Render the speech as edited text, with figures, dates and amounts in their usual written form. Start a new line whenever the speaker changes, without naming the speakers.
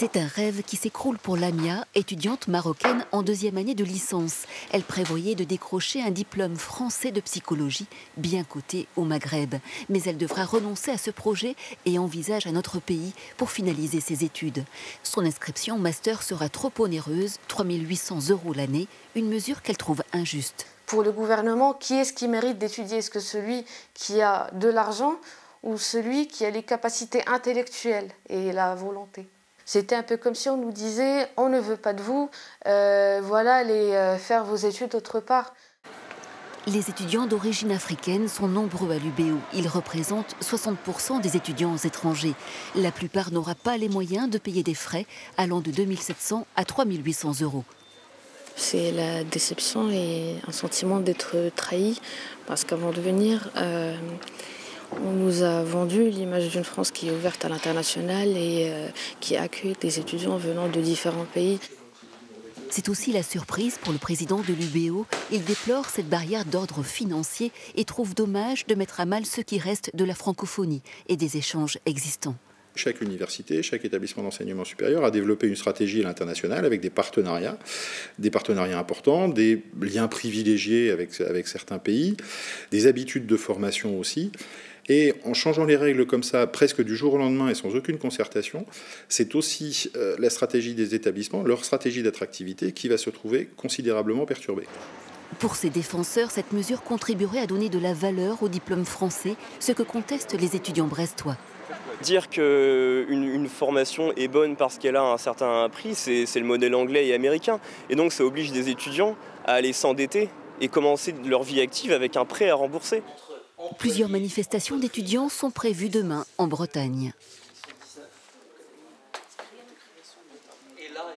C'est un rêve qui s'écroule pour Lamia, étudiante marocaine en deuxième année de licence. Elle prévoyait de décrocher un diplôme français de psychologie, bien coté au Maghreb. Mais elle devra renoncer à ce projet et envisage un autre pays pour finaliser ses études. Son inscription au master sera trop onéreuse, 3 800 € l'année, une mesure qu'elle trouve injuste.
Pour le gouvernement, qui est-ce qui mérite d'étudier? Est-ce que celui qui a de l'argent ou celui qui a les capacités intellectuelles et la volonté? C'était un peu comme si on nous disait « on ne veut pas de vous, voilà, allez faire vos études autre part ».
Les étudiants d'origine africaine sont nombreux à l'UBO. Ils représentent 60% des étudiants étrangers. La plupart n'aura pas les moyens de payer des frais allant de 2 700 à 3 800 €.
C'est la déception et un sentiment d'être trahi parce qu'avant de venir, on nous a vendu l'image d'une France qui est ouverte à l'international et qui accueille des étudiants venant de différents pays.
C'est aussi la surprise pour le président de l'UBO. Il déplore cette barrière d'ordre financier et trouve dommage de mettre à mal ce qui reste de la francophonie et des échanges existants.
Chaque université, chaque établissement d'enseignement supérieur a développé une stratégie à l'international avec des partenariats importants, des liens privilégiés avec certains pays, des habitudes de formation aussi. Et en changeant les règles comme ça, presque du jour au lendemain et sans aucune concertation, c'est aussi la stratégie des établissements, leur stratégie d'attractivité qui va se trouver considérablement perturbée.
Pour ses défenseurs, cette mesure contribuerait à donner de la valeur au diplôme français, ce que contestent les étudiants brestois.
Dire qu'une formation est bonne parce qu'elle a un certain prix, c'est le modèle anglais et américain. Et donc ça oblige des étudiants à aller s'endetter et commencer leur vie active avec un prêt à rembourser.
Plusieurs manifestations d'étudiants sont prévues demain en Bretagne.